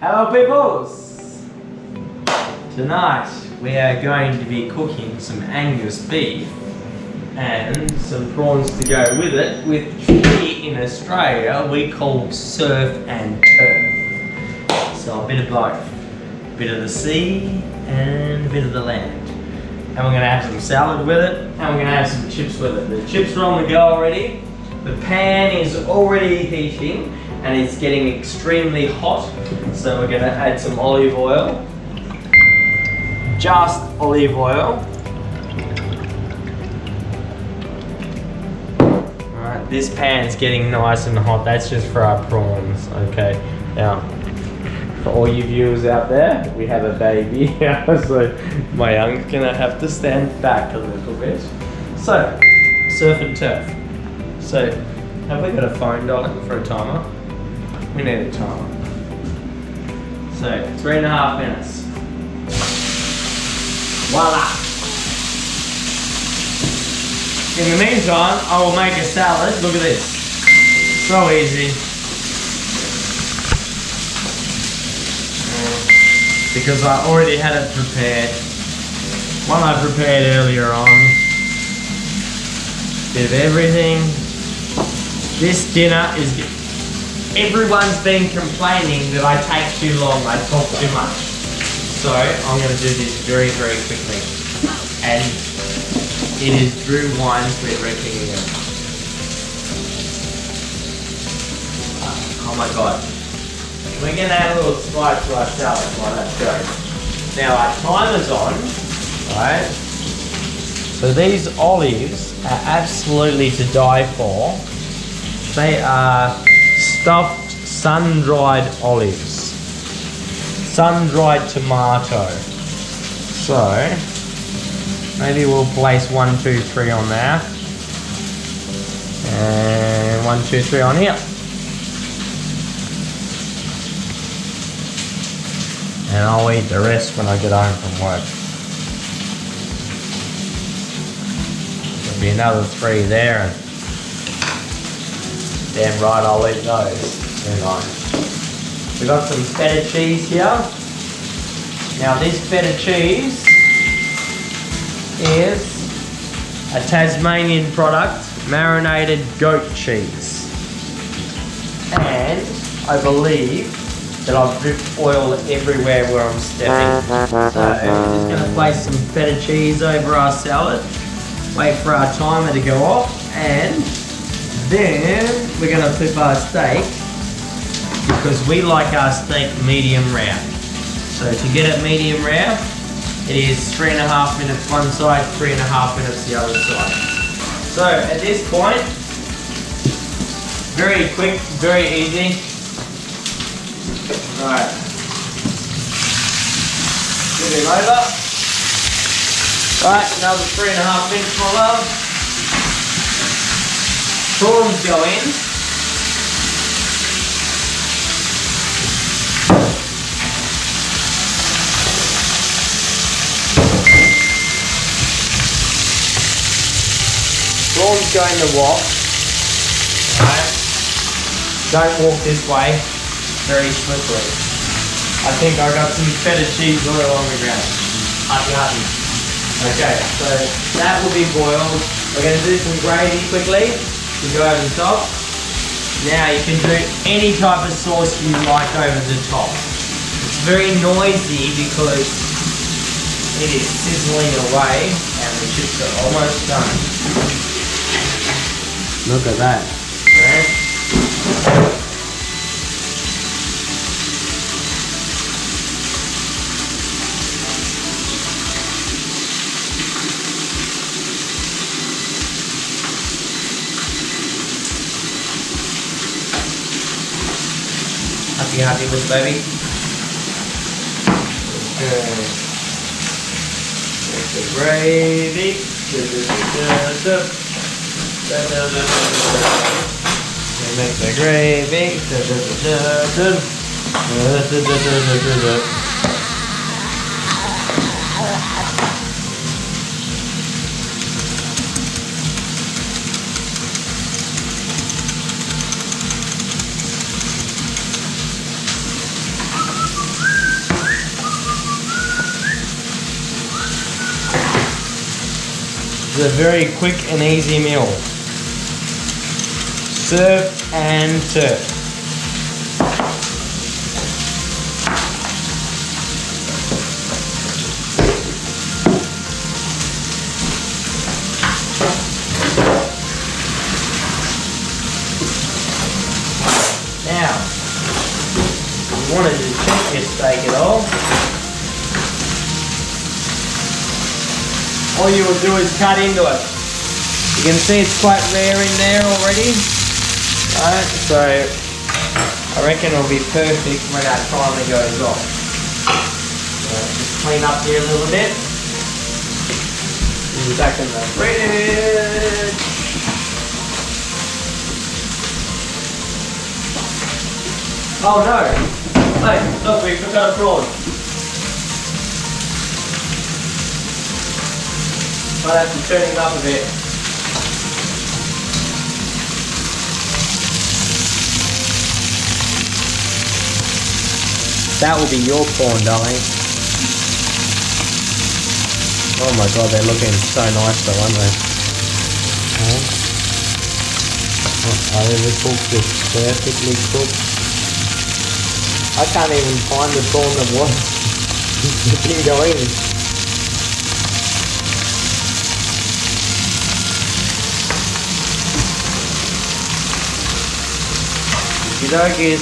Hello peoples! Tonight we are going to be cooking some Angus beef and some prawns to go with it, which here in Australia we call surf and turf. So a bit of both. A bit of the sea and a bit of the land. And we're going to have some salad with it and we're going to have some chips with it. The chips are on the go already. The pan is already heating and it's getting extremely hot. So we're going to add some olive oil. Just olive oil. Alright, this pan's getting nice and hot. That's just for our prawns. Okay, now for all you viewers out there, we have a baby here, so my young's gonna have to stand back a little bit. So, surf and turf. So, have we got a phone, darling, for a timer? We need a timer. So, 3.5 minutes. Voila! In the meantime, I will make a salad. Look at this. So easy. Because I already had it prepared. One I prepared earlier on. Bit of everything. This dinner is... Everyone's been complaining that I take too long, I talk too much. So I'm going to do this very, very quickly. And it is Drew Wines we're drinking again. Oh my god. We're going to add a little spice to our salad while that's going. Now our timer's on, right? So these olives are absolutely to die for. They are stuffed sun-dried olives. Sun-dried tomato. So, maybe we'll place 1, 2, 3 on there. And 1, 2, 3 on here. And I'll eat the rest when I get home from work. There'll be another 3 there. And damn right I'll eat those. Very nice. We've got some feta cheese here. Now this feta cheese is a Tasmanian product, marinated goat cheese. And I believe that I've dripped oil everywhere where I'm stepping. So I'm just going to place some feta cheese over our salad, wait for our timer to go off, and then we're going to flip our steak because we like our steak medium rare. So to get it medium rare, it is 3.5 minutes one side, 3.5 minutes the other side. So at this point, very quick, very easy. Alright, flip him over. Right, another 3.5 minutes, my love. Prawns go in. Prawns go in the wok. Alright. Don't walk this way. Very slippery. I think I got some feta cheese oil on the ground. Hutty. Okay, so that will be boiled. We're going to do some gravy quickly to go over the top. Now you can do any type of sauce you like over the top. It's very noisy because it is sizzling away and the chips are almost done. Look at that. Okay. Happy with baby? Okay. Make the gravy. Make the gravy. It's a very quick and easy meal. Serve and serve. Now, if you wanted to check your steak at all you will do is cut into it. You can see it's quite rare in there already. Right, so I reckon it'll be perfect when our timer goes off. So just clean up here a little bit. Put it back in the fridge. Oh no! Hey, look, we forgot a prawn. Might have to turn him up a bit. That will be your prawn, darling. Oh my god, they're looking so nice though, aren't they? Overcooked, it's perfectly cooked. I can't even find the prawn that was. It didn't go in. Okey-dokies.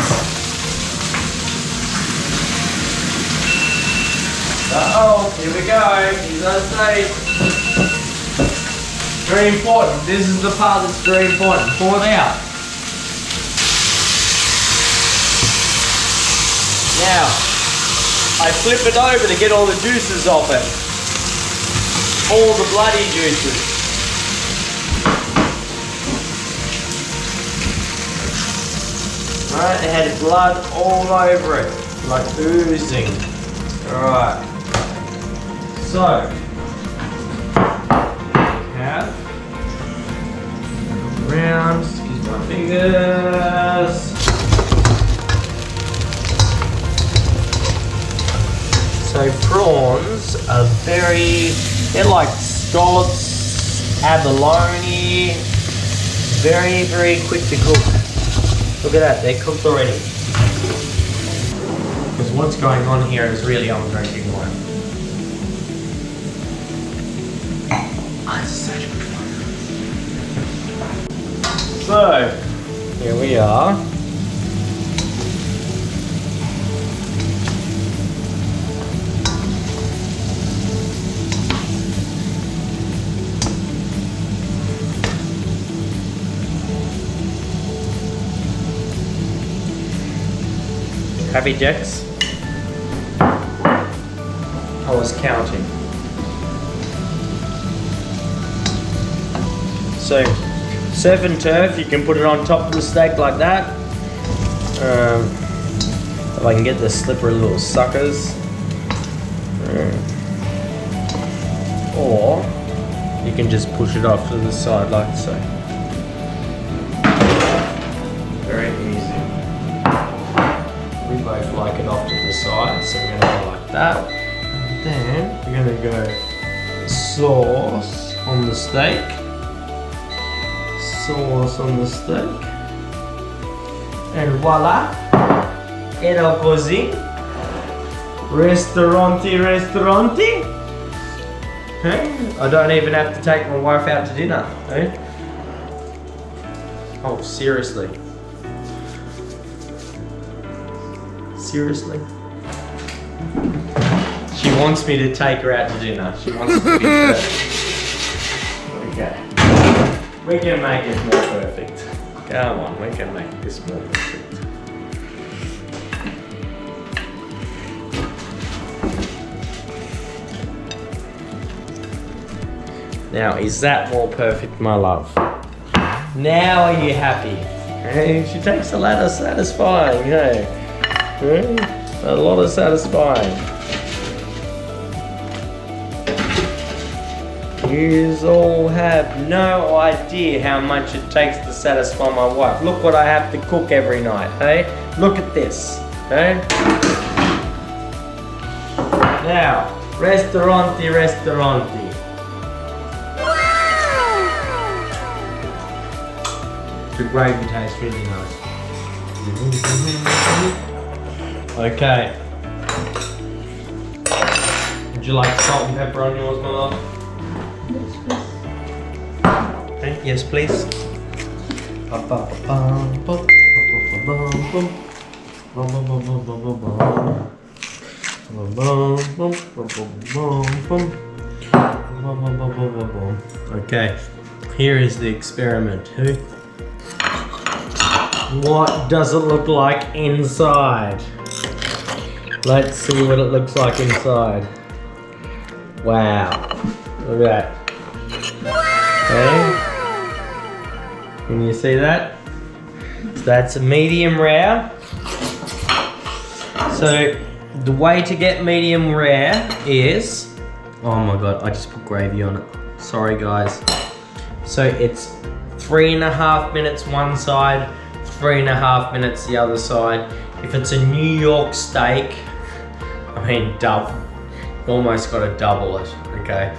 Uh-oh, here we go. Here's our steak. Very important. This is the part that's very important. Pour it out. Now, I flip it over to get all the juices off it. All the bloody juices. Alright, it had blood all over it, like oozing. Alright. So, we have round, excuse my fingers. So prawns are they're like scallops, abalone, very, very quick to cook. Look at that, they're cooked already. Because what's going on here is really I'm drinking wine. So, here we are. Happy Jacks? I was counting. So, surf and turf, you can put it on top of the steak like that. If I can get the slippery little suckers. Or, you can just push it off to the side like so. Very easy. We both like it off to the side, so we're gonna go like that. And then we're gonna go sauce on the steak. Sauce on the steak. And voila! Era così. Ristorante. Hey? I don't even have to take my wife out to dinner. Hey? Oh, seriously. Seriously? She wants me to take her out to dinner. She wants to be perfect. Okay. We can make it more perfect. Come on, we can make this more perfect. Now, is that more perfect, my love? Now are you happy? Hey, she takes a lot of satisfying, hey? A lot of satisfying. You all have no idea how much it takes to satisfy my wife. Look what I have to cook every night, hey? Look at this, hey? Now, ristorante. The gravy tastes really nice. Okay. Would you like salt and pepper on yours, my love? Okay, yes, please. Okay, here is the experiment. What does it look like inside? Let's see what it looks like inside. Wow, look at that. Okay, can you see that? So that's a medium rare. So the way to get medium rare is, oh my god, I just put gravy on it. Sorry guys. So it's 3.5 minutes one side, 3.5 minutes the other side. If it's a New York steak, I mean double, almost got to double it, okay?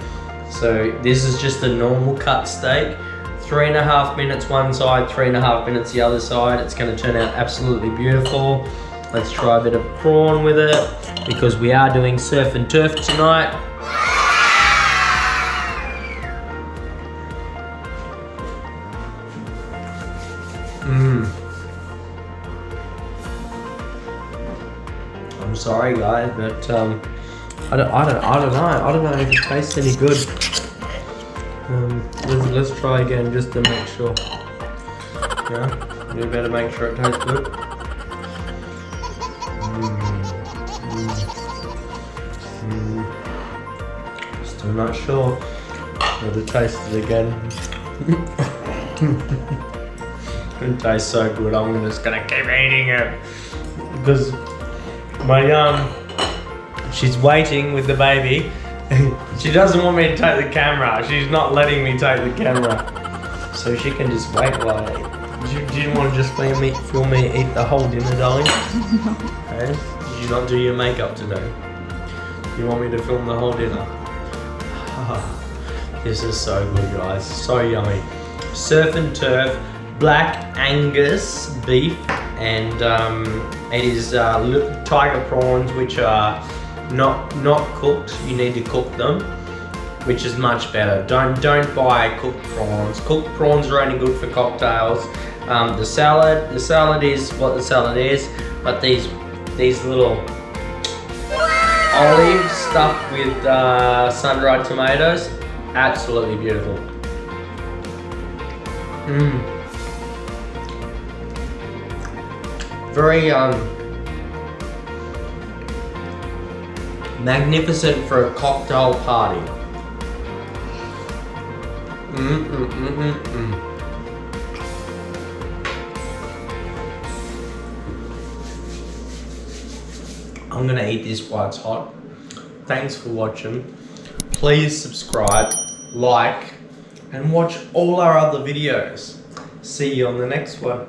So this is just a normal cut steak. 3.5 minutes one side, 3.5 minutes the other side. It's going to turn out absolutely beautiful. Let's try a bit of prawn with it because we are doing surf and turf tonight. I'm sorry guys, but I don't know if it tastes any good. Let's try again just to make sure. Yeah, you better make sure it tastes good. Still not sure. Gotta taste it again. It tastes so good. I'm just gonna keep eating it because my she's waiting with the baby. She doesn't want me to take the camera. She's not letting me take the camera, so she can just wait while I eat. Do you want to just film me eat the whole dinner, darling? Okay. Did you not do your makeup today? You want me to film the whole dinner? This is so good, guys. So yummy. Surf and turf, black Angus beef, and it is tiger prawns, which are not cooked. You need to cook them, which is much better. Don't buy cooked prawns. Cooked prawns are only good for cocktails. The salad is what the salad is, but these little olives stuffed with sun-dried tomatoes, absolutely beautiful. Very magnificent for a cocktail party. I'm gonna eat this while it's hot. Thanks for watching. Please subscribe, like, and watch all our other videos. See you on the next one.